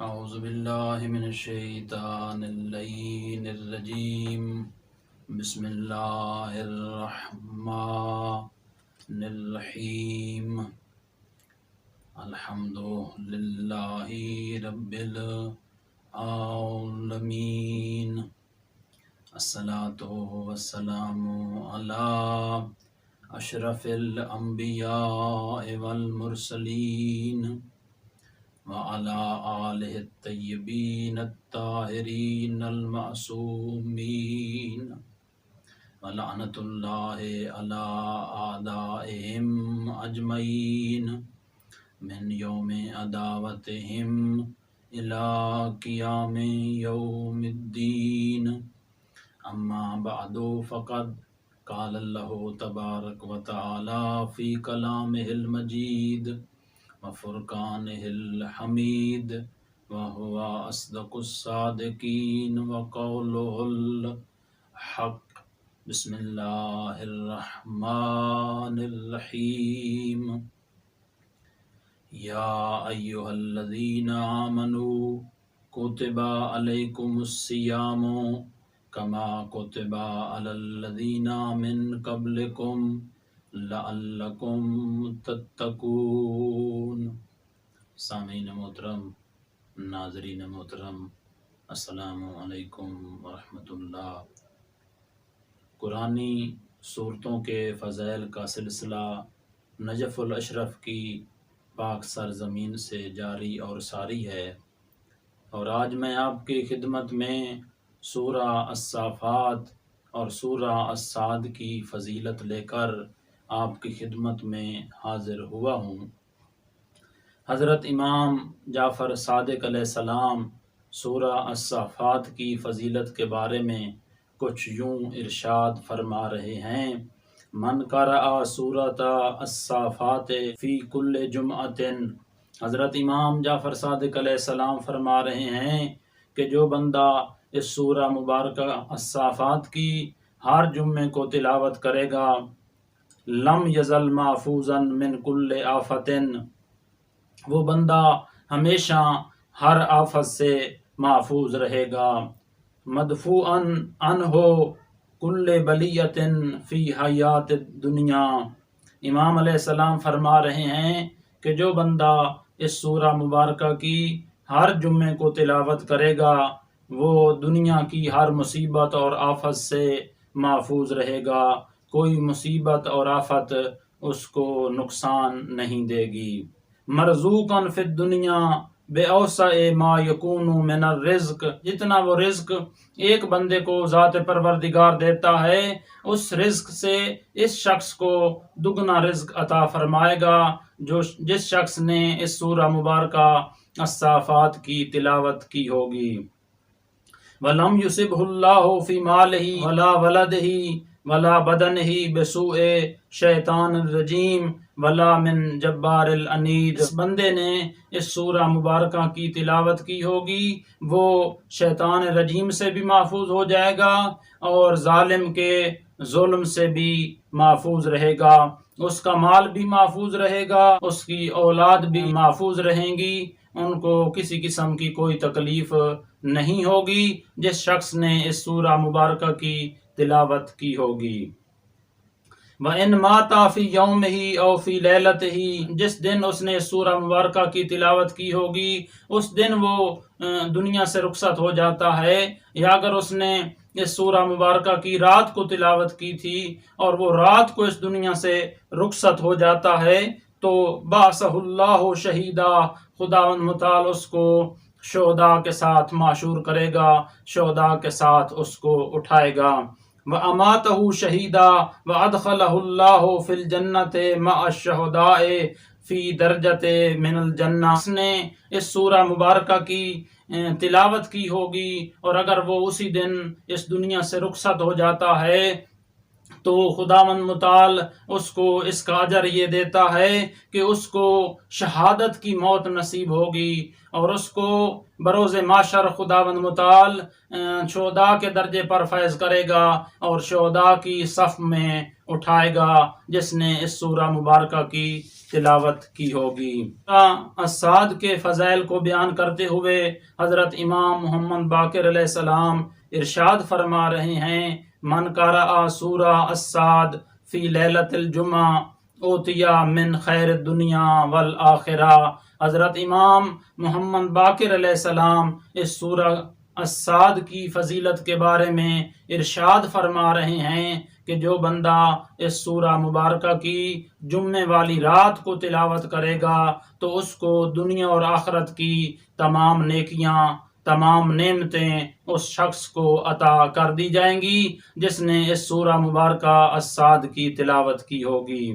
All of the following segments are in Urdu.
اعوذ باللہ من الشیطان اللعین الرجیم بسم اللہ الرحمن الرحیم الحمد للہ رب العالمین الصلاۃ والسلام علی اشرف الانبیاء والمرسلین وعلى آلہ الطیبین الطاہرین المعصومین ولعنۃ اللہ علی اعدائہم اجمعین من یوم عداوتہم الی قیام یوم الدین اما بعد فقد قال اللہ تبارک وتعالی فی کلامہ المجید وفرقانہ الحمید وهو اصدق الصادقین وقولہ الحق بسم اللہ الرحمن الرحیم یا ایہا الذین آمنوا کتب علیکم الصیام کما کتب علی الذین من قبلکم لعلکم تتقون۔ سامعین محترم، ناظرین محترم، السلام علیکم ورحمۃ اللہ۔ قرآنی صورتوں کے فضائل کا سلسلہ نجف الاشرف کی پاک سرزمین سے جاری اور ساری ہے، اور آج میں آپ کی خدمت میں سورہ الصافات اور سورہ الصاد کی فضیلت لے کر آپ کی خدمت میں حاضر ہوا ہوں۔ حضرت امام جعفر صادق علیہ السلام سورہ الصافات کی فضیلت کے بارے میں کچھ یوں ارشاد فرما رہے ہیں: من قرأ سورۃ الصافات فی کل جمعۃ۔ حضرت امام جعفر صادق علیہ السلام فرما رہے ہیں کہ جو بندہ اس سورہ مبارکہ الصافات کی ہر جمعے کو تلاوت کرے گا، لم یزل محفوظا من کل آفت، وہ بندہ ہمیشہ ہر آفت سے محفوظ رہے گا، مدفوعا عنہ کل بلیۃ فی حیات الدنیا۔ امام علیہ السلام فرما رہے ہیں کہ جو بندہ اس سورہ مبارکہ کی ہر جمعے کو تلاوت کرے گا، وہ دنیا کی ہر مصیبت اور آفت سے محفوظ رہے گا، کوئی مصیبت اور آفت اس کو نقصان نہیں دے گی۔ مرزوقاً فی الدنیا بأوسع ما یکون من الرزق، جتنا وہ رزق ایک بندے کو ذات پروردگار دیتا ہے، اس رزق سے اس شخص کو دگنا رزق عطا فرمائے گا جس شخص نے اس سورہ مبارکہ الصافات کی تلاوت کی ہوگی۔ وَلَمْ يُصِبْهُ اللَّهُ فِي مَالِهِ وَلَا وَلَدِهِ وَلَا بَدَنِهِ بِسُوءِ شیطان الرجیم وَلَا مِن جَبَّارِ الْعَنِیدِ۔ اس بندے نے اس سورہ مبارکہ کی تلاوت کی ہوگی، وہ شیطان رجیم سے بھی محفوظ ہو جائے گا اور ظالم کے ظلم سے بھی محفوظ رہے گا، اس کا مال بھی محفوظ رہے گا، اس کی اولاد بھی محفوظ رہیں گی، ان کو کسی قسم کی کوئی تکلیف نہیں ہوگی جس شخص نے اس سورہ مبارکہ کی تلاوت کی ہوگی۔ وَإِن مَاتَ فِي يَوْمِهِ أَوْ فِي لَيْلَتِهِ، جس دن اس نے سورہ مبارکہ کی تلاوت کی ہوگی اس دن وہ دنیا سے رخصت ہو جاتا ہے، یا اگر اس نے اس سورہ مبارکہ کی رات کو تلاوت کی تھی اور وہ رات کو اس دنیا سے رخصت ہو جاتا ہے تو بَعَثَهُ اللَّهُ شَهِیدًا، خداوند متعال اس کو شہداء کے ساتھ معشور کرے گا، شہداء کے ساتھ اس کو اٹھائے گا۔ وَأَمَاتَهُ شَهِیدًا وَأَدْخَلَهُ اللَّهُ فِي الْجَنَّةِ مَعَ الشُّهَدَاءِ فِي دَرَجَةٍ مِنَ الْجَنَّةِ۔ اس نے اس سورہ مبارکہ کی تلاوت کی ہوگی اور اگر وہ اسی دن اس دنیا سے رخصت ہو جاتا ہے تو خداوند متعال اس کو اس کا اجر یہ دیتا ہے کہ اس کو شہادت کی موت نصیب ہوگی، اور اس کو بروز معاشر خداوند متعال شہداء کے درجے پر فیض کرے گا اور شہداء کی صف میں اٹھائے گا جس نے اس سورہ مبارکہ کی تلاوت کی ہوگی۔ الصاد کے فضائل کو بیان کرتے ہوئے حضرت امام محمد باقر علیہ السلام ارشاد فرما رہے ہیں، من قرأ سورہ الصاد فی لیلۃ الجمعہ اوتیا من خیر الدنیا والآخرہ۔ حضرت امام محمد باقر علیہ السلام اس سورہ الصاد کی فضیلت کے بارے میں ارشاد فرما رہے ہیں کہ جو بندہ اس سورہ مبارکہ کی جمعے والی رات کو تلاوت کرے گا تو اس کو دنیا اور آخرت کی تمام نیکیاں، تمام نعمتیں اس شخص کو عطا کر دی جائیں گی جس نے اس سورہ مبارکہ الصاد کی تلاوت کی ہوگی۔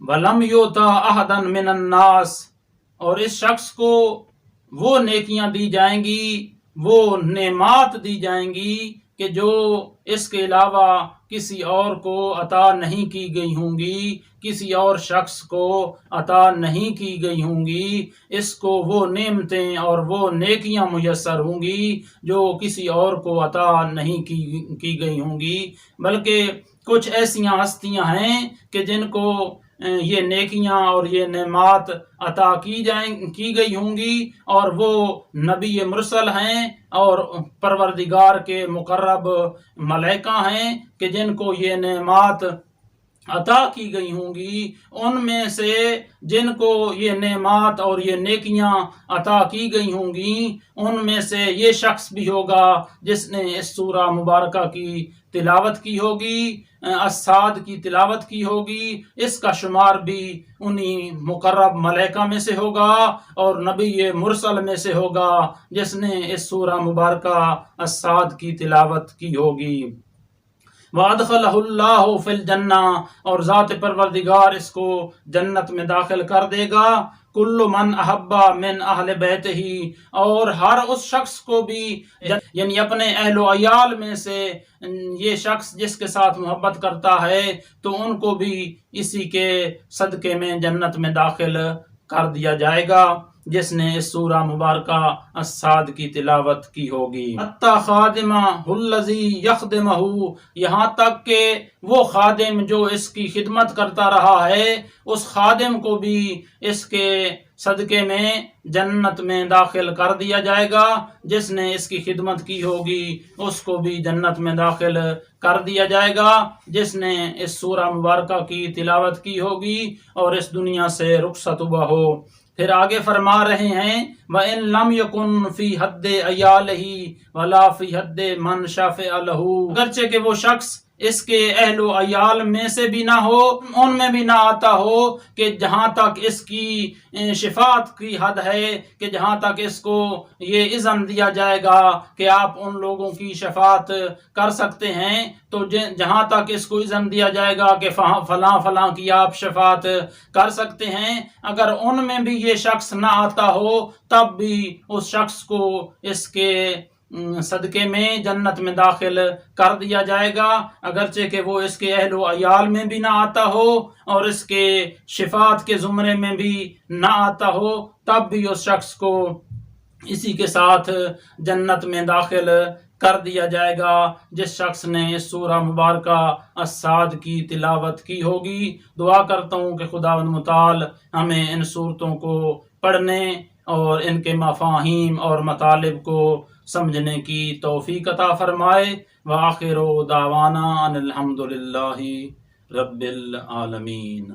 وَلَمْ يُؤْتَ أَحَدًا مِنَ النَّاسِ، اور اس شخص کو وہ نیکیاں دی جائیں گی، وہ نعمات دی جائیں گی کہ جو اس کے علاوہ کسی اور کو عطا نہیں کی گئی ہوں گی، کسی اور شخص کو عطا نہیں کی گئی ہوں گی۔ اس کو وہ نعمتیں اور وہ نیکیاں میسر ہوں گی جو کسی اور کو عطا نہیں کی گئی ہوں گی، بلکہ کچھ ایسی ہستیاں ہیں کہ جن کو یہ نیکیاں اور یہ نعمات عطا کی گئی ہوں گی، اور وہ نبی مرسل ہیں اور پروردگار کے مقرب ملائکہ ہیں کہ جن کو یہ نعمات عطا کی گئی ہوں گی۔ ان میں سے جن کو یہ نعمات اور یہ نیکیاں عطا کی گئی ہوں گی، ان میں سے یہ شخص بھی ہوگا جس نے اس سورہ مبارکہ کی تلاوت کی ہوگی، الصاد کی تلاوت کی ہوگی۔ اس کا شمار بھی انہی مقرب ملائکہ میں سے ہوگا اور نبی مرسل میں سے ہوگا جس نے اس سورہ مبارکہ الصاد کی تلاوت کی ہوگی۔ وَأَدْخَلَهُ اللَّهُ فِي الْجَنَّةِ، اور ذات پروردگار اس کو جنت میں داخل کر دے گا۔ کل من احب من اہل بیتہ، اور ہر اس شخص کو بھی یعنی اپنے اہل و عیال میں سے یہ شخص جس کے ساتھ محبت کرتا ہے تو ان کو بھی اسی کے صدقے میں جنت میں داخل کر دیا جائے گا جس نے اس سورہ مبارکہ الصاد کی تلاوت کی ہوگی۔ حتی خادمہ الذی یخدمہ، یہاں تک کہ وہ خادم جو اس کی خدمت کرتا رہا ہے اس خادم کو بھی اس کے صدقے میں جنت میں داخل کر دیا جائے گا۔ جس نے اس کی خدمت کی ہوگی اس کو بھی جنت میں داخل کر دیا جائے گا جس نے اس سورہ مبارکہ کی تلاوت کی ہوگی اور اس دنیا سے رخصت ہوا ہو۔ پھر آگے فرما رہے ہیں وَإِن لَمْ يَكُنْ فِي حَدِّ عَيَالِهِ وَلَا فِي حَدِّ مَنْ شَفِعَ لَهُ، اگرچہ کہ وہ شخص اس کے اہل و عیال میں سے بھی نہ ہو، ان میں بھی نہ آتا ہو کہ جہاں تک اس کی شفاعت کی حد ہے، کہ جہاں تک اس کو یہ اذن دیا جائے گا کہ آپ ان لوگوں کی شفاعت کر سکتے ہیں، تو جہاں تک اس کو اذن دیا جائے گا کہ فلاں فلاں کی آپ شفاعت کر سکتے ہیں، اگر ان میں بھی یہ شخص نہ آتا ہو تب بھی اس شخص کو اس کے صدقے میں جنت میں داخل کر دیا جائے گا، اگرچہ کہ وہ اس کے اہل و عیال میں بھی نہ آتا ہو اور اس کے شفاعت کے زمرے میں بھی نہ آتا ہو، تب بھی اس شخص کو اسی کے ساتھ جنت میں داخل کر دیا جائے گا جس شخص نے اس سورہ مبارکہ الصاد کی تلاوت کی ہوگی۔ دعا کرتا ہوں کہ خداوند متعال ہمیں ان صورتوں کو پڑھنے اور ان کے مفاہیم اور مطالب کو سمجھنے کی توفیق عطا فرمائے۔ وآخر دعوانا ان الحمد للہ رب العالمین۔